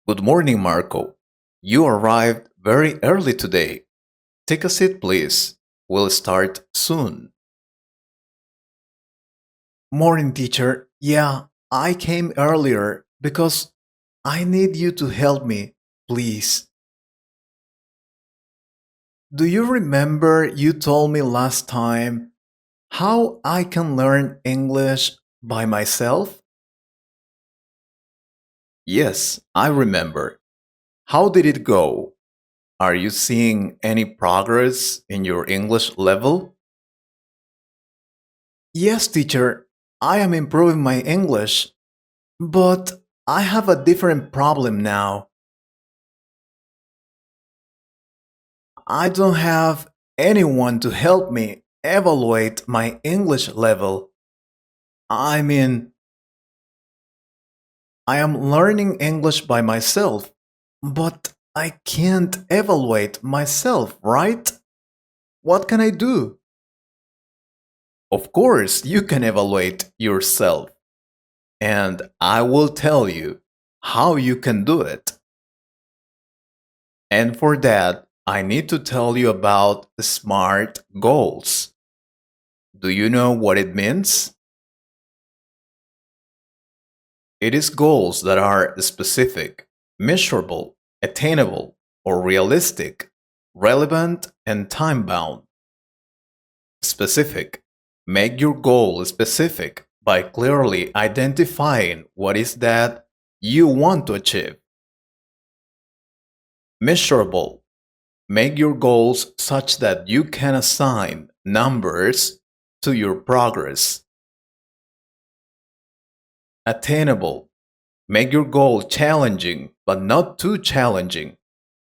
Good morning, Marco. You arrived very early today. Take a seat, please. We'll start soon. Morning, teacher. Yeah, I came earlier because I need you to help me, please. Do you remember you told me last time how I can learn English by myself? Yes, I remember. How did it go? Are you seeing any progress in your English level? Yes, teacher, I am improving my English, but I have a different problem now. I don't have anyone to help me evaluate my English level. I mean, I am learning English by myself, but I can't evaluate myself, right? What can I do? Of course, you can evaluate yourself, and I will tell you how you can do it. And for that, I need to tell you about SMART goals. Do you know what it means? It is goals that are specific, measurable, attainable, or realistic, relevant, and time bound. Specific. Make your goal specific by clearly identifying what is that you want to achieve. Measurable. Make your goals such that you can assign numbers to your progress. Attainable. Make your goal challenging, but not too challenging.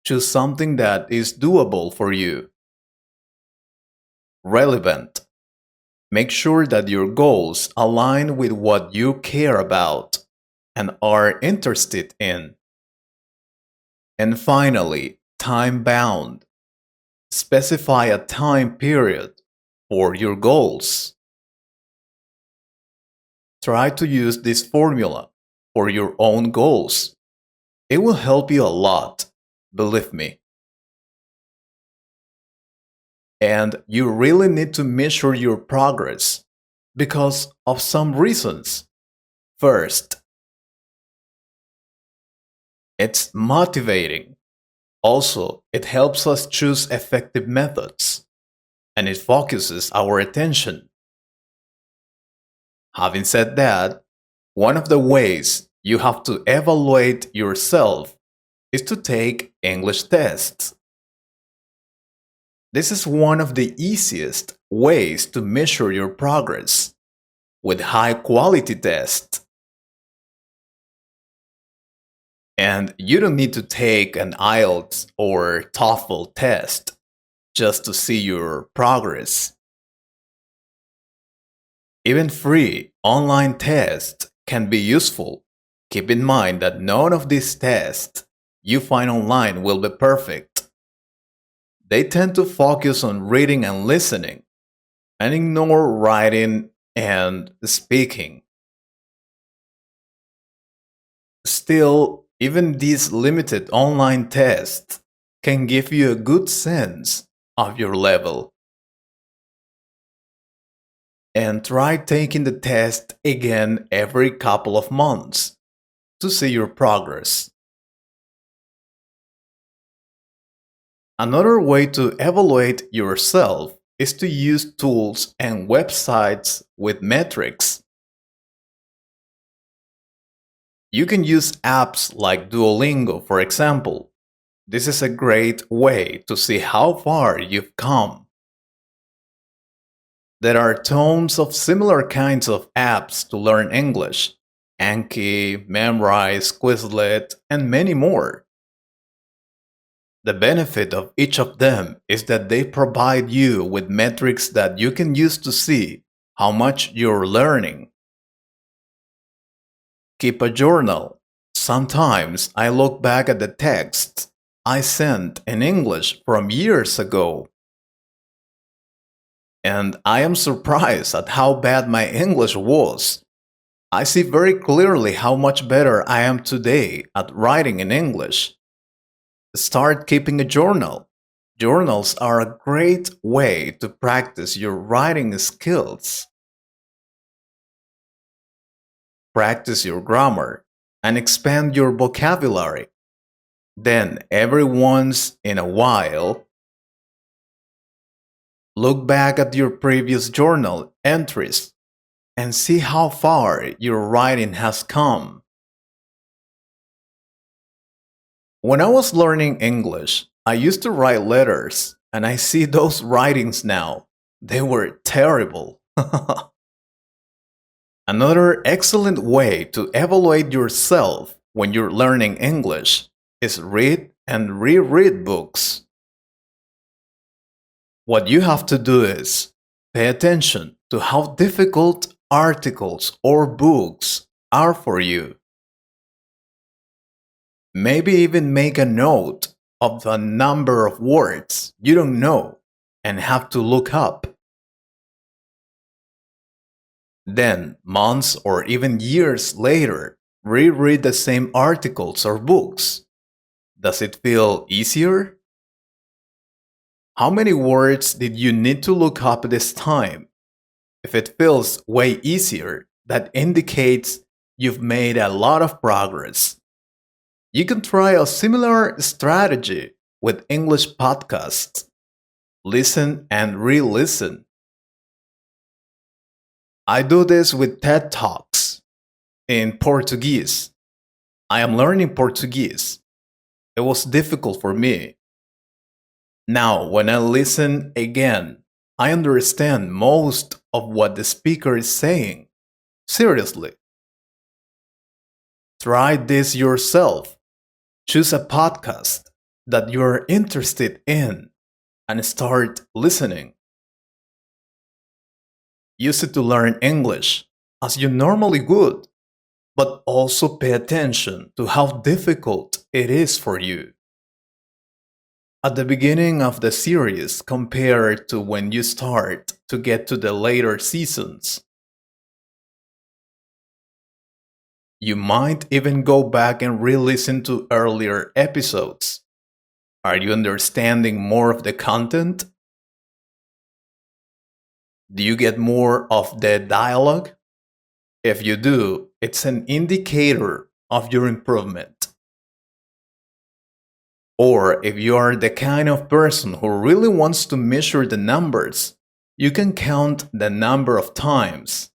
Choose something that is doable for you. Relevant. Make sure that your goals align with what you care about and are interested in. And finally, time bound. Specify a time period for your goals. Try to use this formula for your own goals. It will help you a lot, believe me. And you really need to measure your progress because of some reasons. First, it's motivating. Also, it helps us choose effective methods and it focuses our attention. Having said that, one of the ways you have to evaluate yourself is to take English tests. This is one of the easiest ways to measure your progress with high quality tests. And you don't need to take an IELTS or TOEFL test just to see your progress. Even free online tests can be useful. Keep in mind that none of these tests you find online will be perfect. They tend to focus on reading and listening and ignore writing and speaking. Still, even these limited online tests can give you a good sense of your level. And try taking the test again every couple of months to see your progress. Another way to evaluate yourself is to use tools and websites with metrics. You can use apps like Duolingo, for example. This is a great way to see how far you've come. There are tons of similar kinds of apps to learn English: Anki, Memrise, Quizlet, and many more. The benefit of each of them is that they provide you with metrics that you can use to see how much you're learning. Keep a journal. Sometimes I look back at the texts I sent in English from years ago, and I am surprised at how bad my English was. I see very clearly how much better I am today at writing in English. Start keeping a journal. Journals are a great way to practice your writing skills, practice your grammar, and expand your vocabulary. Then, every once in a while, look back at your previous journal entries and see how far your writing has come. When I was learning English, I used to write letters, and I see those writings now. They were terrible. Another excellent way to evaluate yourself when you're learning English is read and reread books. What you have to do is pay attention to how difficult articles or books are for you. Maybe even make a note of the number of words you don't know and have to look up. Then, months or even years later, reread the same articles or books. Does it feel easier? How many words did you need to look up this time? If it feels way easier, that indicates you've made a lot of progress. You can try a similar strategy with English podcasts. Listen and re listen. I do this with TED Talks in Portuguese. I am learning Portuguese. It was difficult for me. Now, when I listen again, I understand most of what the speaker is saying. Seriously. Try this yourself. Choose a podcast that you're interested in and start listening. Use it to learn English as you normally would, but also pay attention to how difficult it is for you. At the beginning of the series compared to when you start to get to the later seasons. You might even go back and re listen to earlier episodes. Are you understanding more of the content? Do you get more of the dialogue? If you do, it's an indicator of your improvement. Or if you are the kind of person who really wants to measure the numbers, you can count the number of times.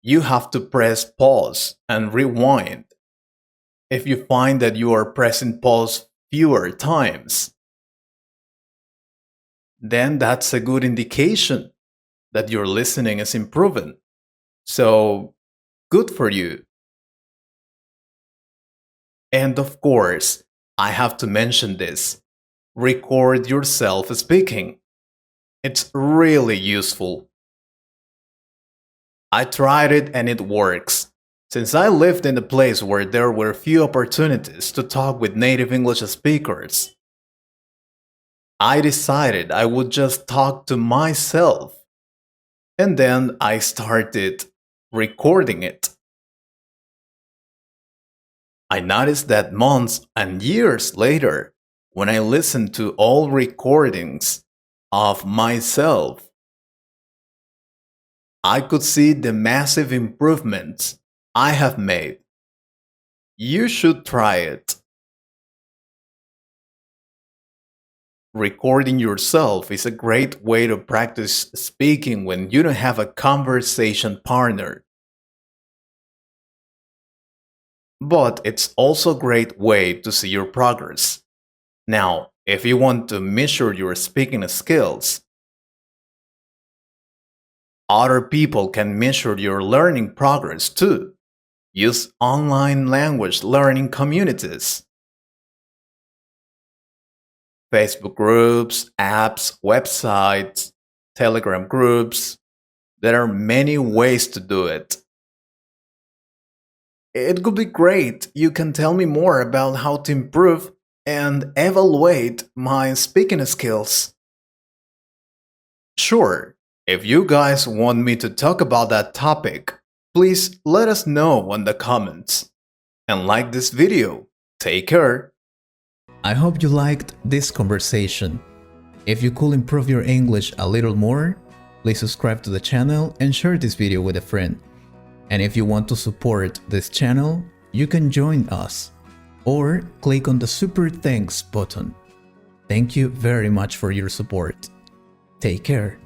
You have to press pause and rewind. If you find that you are pressing pause fewer times, then that's a good indication that your listening is improving. So, good for you. And of course, I have to mention this: record yourself speaking. It's really useful. I tried it and it works. Since I lived in a place where there were few opportunities to talk with native English speakers, I decided I would just talk to myself. And then I started recording it. I noticed that months and years later, when I listened to all recordings of myself, I could see the massive improvements I have made. You should try it. Recording yourself is a great way to practice speaking when you don't have a conversation partner. But it's also a great way to see your progress. Now, if you want to measure your speaking skills, other people can measure your learning progress too. Use online language learning communities, Facebook groups, apps, websites, Telegram groups. There are many ways to do it. It could be great. You can tell me more about how to improve and evaluate my speaking skills. Sure, If you guys want me to talk about that topic, please let us know in the comments. And like this video. Take care. I hope you liked this conversation. If you could improve your English a little more, please subscribe to the channel and share this video with a friend. And if you want to support this channel, you can join us or click on the Super Thanks button. Thank you very much for your support. Take care.